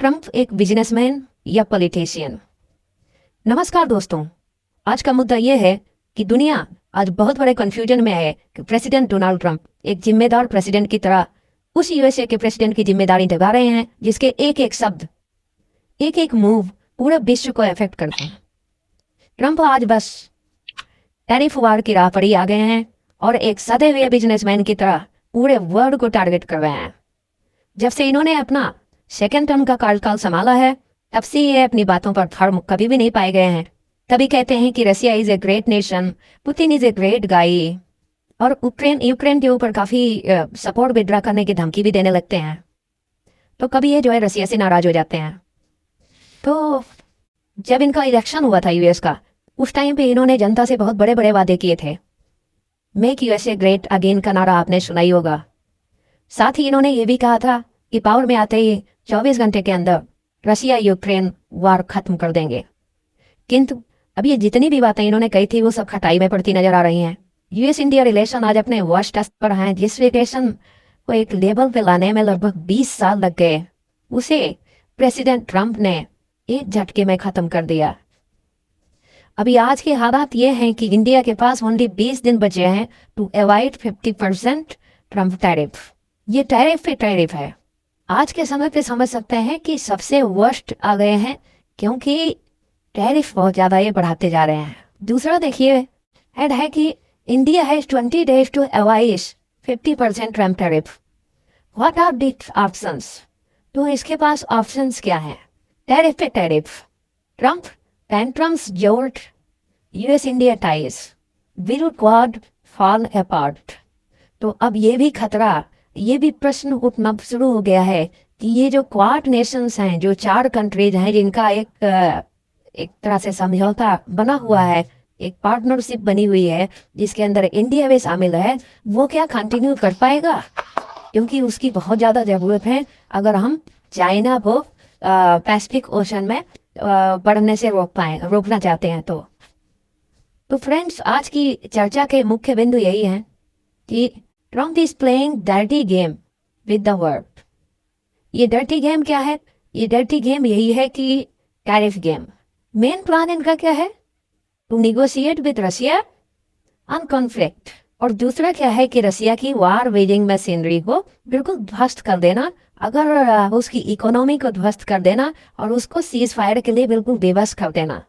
Trump एक businessman या politician? नमस्कार दोस्तों, आज का मुद्दा यह है कि दुनिया आज बहुत बड़े कंफ्यूजन में है कि प्रेसिडेंट डोनाल्ड ट्रंप एक जिम्मेदार प्रेसिडेंट की तरह उस यूएसए के प्रेसिडेंट की जिम्मेदारी निभा रहे हैं जिसके एक एक शब्द, एक एक मूव पूरे विश्व को इफेक्ट करते हैं। ट्रंप आज बस टैरिफ वार की राह पर ही आ गए हैं और एक सदे हुए बिजनेसमैन की तरह पूरे वर्ल्ड को टारगेट कर रहे हैं। जब से इन्होंने अपना सेकेंड टर्म का कार्यकाल संभाला है तब से ये अपनी बातों पर फर्म कभी भी नहीं पाए गए हैं। तभी कहते हैं कि Russia is a great nation, Putin is a great गाई, और यूक्रेन के ऊपर काफी सपोर्ट विड्रा करने की धमकी भी देने लगते हैं। तो कभी ये जो है रशिया से नाराज हो जाते हैं। तो जब इनका इलेक्शन हुआ था यूएस का, उस टाइम पे इन्होंने जनता से बहुत बड़े बड़े वादे किए थे। मेक यूएसए ग्रेट अगेन का नारा आपने सुना ही होगा। साथ ही इन्होंने ये भी कहा था कि पावर में आते ही 24 घंटे के अंदर रशिया यूक्रेन वार खत्म कर देंगे। किंतु अब ये जितनी भी बातें इन्होंने कही थी वो सब खटाई में पड़ती नजर आ रही हैं। यूएस इंडिया रिलेशन आज अपने वर्स्ट स्तर पर हैं। जिस रिलेशन को एक लेवल पे लाने में लगभग 20 साल लग गए, उसे प्रेसिडेंट ट्रंप ने एक झटके में खत्म कर दिया। अभी आज के हालात ये हैं कि इंडिया के पास ओनली 20 दिन बचे हैं टू अवॉइड 50% ट्रंप टैरिफ। ये टैरिफ पे टैरिफ है। आज के समय पे समझ सकते हैं कि सबसे वर्स्ट आ गए हैं, क्योंकि टैरिफ बहुत ज्यादा ये बढ़ाते जा रहे हैं। दूसरा देखिए हेड है कि India has 20 days to avoid 50% Trump tariff. What are the options? तो इसके पास ऑप्शंस क्या हैं? टैरिफ पे tariff, Trump tantrums jolt US India ties, will Quad fall apart. तो अब ये भी खतरा, ये भी प्रश्न उठना शुरू हो गया है कि ये जो क्वाड नेशंस हैं, जो 4 कंट्रीज हैं जिनका एक तरह से समझौता बना हुआ है, एक पार्टनरशिप बनी हुई है जिसके अंदर इंडिया भी शामिल है, वो क्या कंटिन्यू कर पाएगा? क्योंकि उसकी बहुत ज़्यादा ज़रूरत है अगर हम चाइना को पैसिफिक ओशन में बढ़ने से रोकना चाहते हैं। तो फ्रेंड्स, आज की चर्चा के मुख्य बिंदु यही है कि Trump is playing dirty game with the world. ये डर्टी गेम क्या है? ये डर्टी गेम यही है कि टैरिफ गेम। मेन प्लान इनका क्या है? To negotiate with Russia on conflict. और दूसरा क्या है कि रशिया की वार वेजिंग मशीनरी को बिल्कुल ध्वस्त कर देना, अगर उसकी इकोनॉमी को ध्वस्त कर देना और उसको सीज फायर के लिए बिल्कुल बेबस कर देना।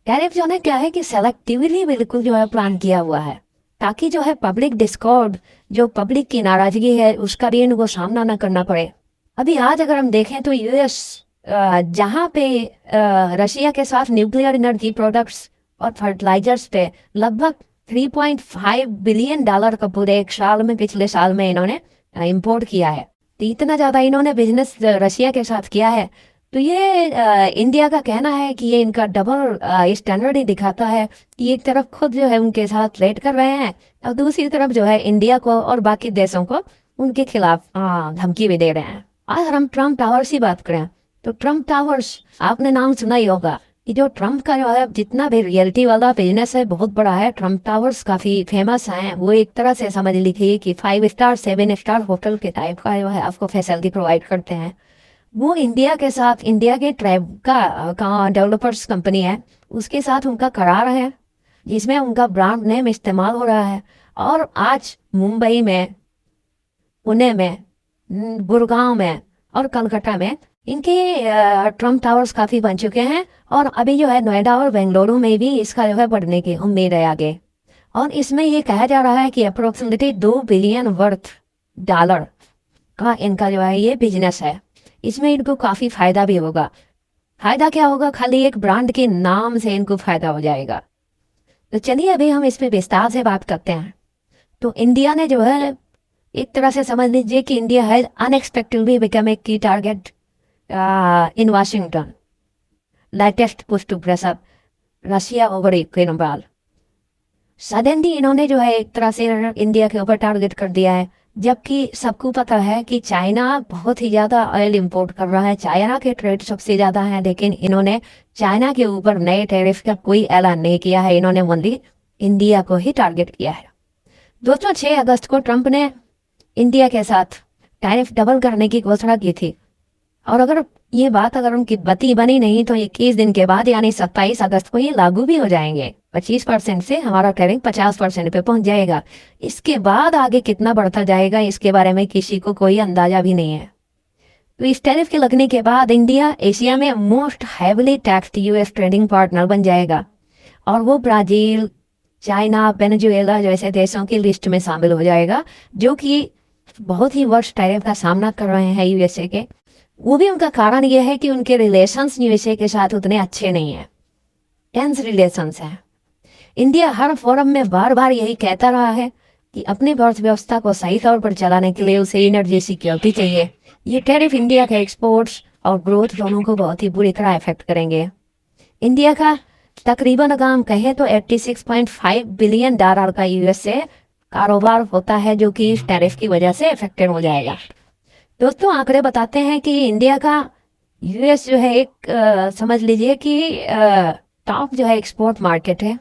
टैरिफ जो है क्या है कि सेलेक्टिवली बिल्कुल जो है प्लान किया हुआ है, ताकि जो है पब्लिक डिस्कॉर्ड, जो पब्लिक की नाराजगी है, उसका भी इनको सामना न करना पड़े। अभी आज अगर हम देखें तो यूएस जहाँ पे रशिया के साथ न्यूक्लियर एनर्जी प्रोडक्ट्स और फर्टिलाइजर्स पे लगभग $3.5 बिलियन का पूरे एक साल में, पिछले साल में इन्होंने इंपोर्ट किया है। तो इतना ज़्यादा इन्होंने बिजनेस रशिया के साथ किया है। तो ये इंडिया का कहना है कि ये इनका डबल स्टैंडर्ड ही दिखाता है कि एक तरफ खुद जो है उनके साथ लेट कर रहे हैं और दूसरी तरफ जो है इंडिया को और बाकी देशों को उनके खिलाफ धमकी भी दे रहे हैं। आज हम ट्रंप टावर्स की बात करें तो ट्रंप टावर्स आपने नाम सुना ही होगा कि जो ट्रंप का जो है जितना भी रियलिटी वाला बिजनेस है बहुत बड़ा है। ट्रंप टावर्स काफी फेमस हैं। वो एक तरह से समझ लीजिए कि 5 स्टार 7 स्टार होटल के टाइप का जो है आपको फैसिलिटी प्रोवाइड करते हैं। वो इंडिया के साथ, इंडिया के ट्राइब का डेवलपर्स कंपनी है, उसके साथ उनका करार है जिसमें उनका ब्रांड नेम इस्तेमाल हो रहा है। और आज मुंबई में, पुणे में, गुड़गांव में और कलकत्ता में इनके ट्रंप टावर्स काफी बन चुके हैं। और अभी जो है नोएडा और बेंगलुरु में भी इसका जो है बढ़ने की उम्मीद है आगे। और इसमें ये कहा जा रहा है कि अप्रोक्सीमेटली $2 बिलियन वर्थ का इनका जो है ये बिजनेस है। इसमें इनको काफी फायदा भी होगा। फायदा क्या होगा? खाली एक ब्रांड के नाम से इनको फायदा हो जाएगा। तो चलिए अभी हम इस पे विस्तार से बात करते हैं। तो इंडिया ने जो है एक तरह से समझ लीजिए कि India has unexpectedly become a key target in Washington, latest push to press up Russia over Ukraine war. Suddenly इन्होंने जो है एक तरह से इंडिया के ऊपर टारगेट कर दिया है, जबकि सबको पता है कि चाइना बहुत ही ज़्यादा ऑयल इंपोर्ट कर रहा है। चाइना के ट्रेड सबसे ज़्यादा है, लेकिन इन्होंने चाइना के ऊपर नए टैरिफ का कोई ऐलान नहीं किया है। इन्होंने ओनली इंडिया को ही टारगेट किया है। दोस्तों, 6 अगस्त को ट्रंप ने इंडिया के साथ टैरिफ डबल करने की घोषणा की थी। और अगर ये बात अगर उनकी बती बनी नहीं तो 21 दिन के बाद यानी 27 अगस्त को ये लागू भी हो जाएंगे। 25% से हमारा टैरिफ 50% पे पहुंच जाएगा। इसके बाद आगे कितना बढ़ता जाएगा इसके बारे में किसी को कोई अंदाजा भी नहीं है। तो इस टैरिफ के लगने के बाद इंडिया एशिया में most heavily taxed US trading partner बन जाएगा और वो ब्राजील, चाइना, वेनेजुएला जैसे देशों की लिस्ट में शामिल हो जाएगा जो कि बहुत ही वर्ष टैरिफ का सामना कर रहे हैं यूएसए के। वो भी उनका कारण ये है कि उनके रिलेशंस यूएसए के साथ उतने अच्छे नहीं हैं, टेंस रिलेशंस हैं। इंडिया हर फोरम में बार बार यही कहता रहा है कि अपनी अर्थव्यवस्था को सही तौर पर चलाने के लिए उसे एनर्जी सिक्योरिटी चाहिए। ये टैरिफ इंडिया के एक्सपोर्ट्स और ग्रोथ दोनों को बहुत ही बुरी तरह इफेक्ट करेंगे। इंडिया का तकरीबन अगर हम कहें तो 86.5 बिलियन डॉलर का यूएस से कारोबार होता है जो कि इस टैरिफ की वजह से इफेक्टेड हो जाएगा। दोस्तों आंकड़े बताते हैं कि इंडिया का यूएस जो है एक समझ लीजिए कि टॉप जो है एक्सपोर्ट मार्केट है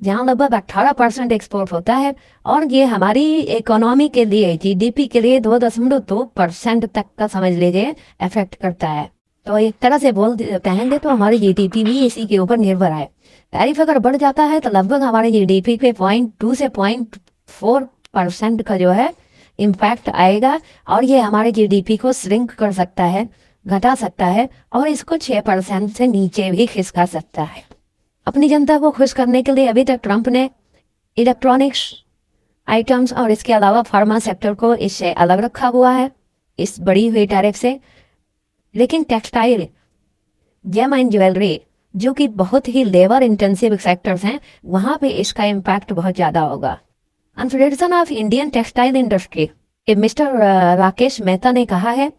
जहाँ लगभग 18% एक्सपोर्ट होता है और ये हमारी इकोनॉमी के लिए जीडीपी के लिए 2.2% तक का समझ लीजिए इफेक्ट करता है। तो एक तरह से कहेंगे तो हमारी जीडीपी भी इसी के ऊपर निर्भर है। टैरिफ अगर बढ़ जाता है तो लगभग हमारे जीडीपी पे 0.2 से 0.4% का जो है इम्पैक्ट आएगा और ये हमारे जीडीपी को श्रिंक कर सकता है, घटा सकता है और इसको 6% से नीचे भी खिसका सकता है। अपनी जनता को खुश करने के लिए अभी तक ट्रंप ने इलेक्ट्रॉनिक्स आइटम्स और इसके अलावा फार्मा सेक्टर को इससे अलग रखा हुआ है इस बढ़ी हुई टैरिफ से। लेकिन टेक्सटाइल, जेम एंड ज्वेलरी जो कि बहुत ही लेबर इंटेंसिव सेक्टर्स हैं वहाँ पे इसका इम्पैक्ट बहुत ज़्यादा होगा। Federation of Indian textile industry mister Rakesh Mehta ने कहा है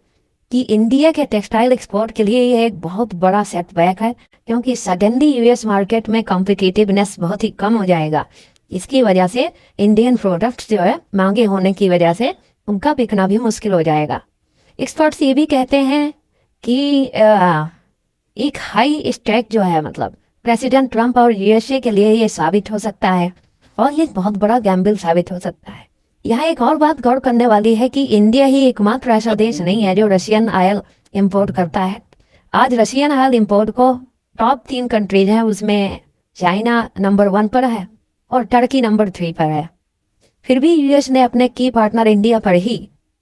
कि इंडिया के टेक्सटाइल एक्सपोर्ट के लिए ये एक बहुत बड़ा सेटबैक है क्योंकि सडनली यूएस मार्केट में कॉम्पिटिटिवनेस बहुत ही कम हो जाएगा। इसकी वजह से इंडियन प्रोडक्ट्स जो है महंगे होने की वजह से उनका बिकना भी मुश्किल हो जाएगा। एक्सपर्ट्स ये भी कहते हैं कि एक हाई स्टेक जो है मतलब प्रेसिडेंट ट्रंप और यूएसए के लिए ये साबित हो सकता है और ये बहुत बड़ा गैम्बल साबित हो सकता है। यहाँ एक और बात गौर करने वाली है कि इंडिया ही एकमात्र ऐसा देश नहीं है जो रशियन ऑयल इंपोर्ट करता है। आज रशियन ऑयल इंपोर्ट को टॉप 3 कंट्रीज हैं उसमें चाइना नंबर 1 पर है और टर्की नंबर 3 पर है। फिर भी यूएस ने अपने की पार्टनर इंडिया पर ही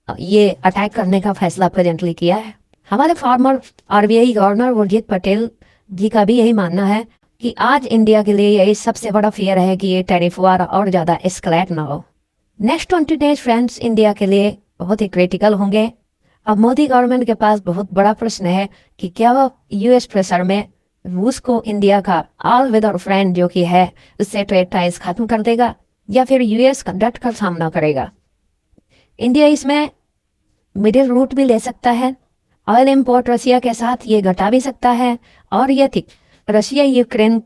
ये अटैक करने का फैसला प्रेजेंटली किया है। हमारे former RBI governor Urjit Patel ji का भी यही मानना है कि आज इंडिया के लिए यही सबसे बड़ा फियर है कि ये टैरिफ वार और ज़्यादा एस्केलेट ना हो। नेक्स्ट 20 डेज फ्रेंड्स इंडिया के लिए बहुत ही क्रिटिकल होंगे। अब मोदी गवर्नमेंट के पास बहुत बड़ा प्रश्न है कि क्या वो यूएस प्रेशर में रूस को इंडिया का ऑल वेदर फ्रेंड जो कि है उससे ट्रेड टाइज खत्म कर देगा या फिर यूएस का डट कर सामना करेगा। इंडिया इसमें मिडिल रूट भी ले सकता है। ऑयल इंपोर्ट रशिया के साथ ये घटा भी सकता है और यदि रशिया यूक्रेन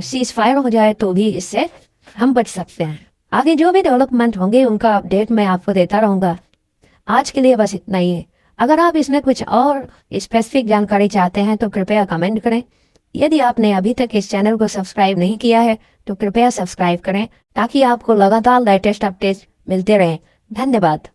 सीज फायर हो जाए तो भी इससे हम बच सकते हैं। आगे जो भी डेवलपमेंट होंगे उनका अपडेट मैं आपको देता रहूँगा। आज के लिए बस इतना ही है। अगर आप इसमें कुछ और स्पेसिफिक जानकारी चाहते हैं तो कृपया कमेंट करें। यदि आपने अभी तक इस चैनल को सब्सक्राइब नहीं किया है तो कृपया सब्सक्राइब करें ताकि आपको लगातार लेटेस्ट अपडेट्स मिलते रहें। धन्यवाद।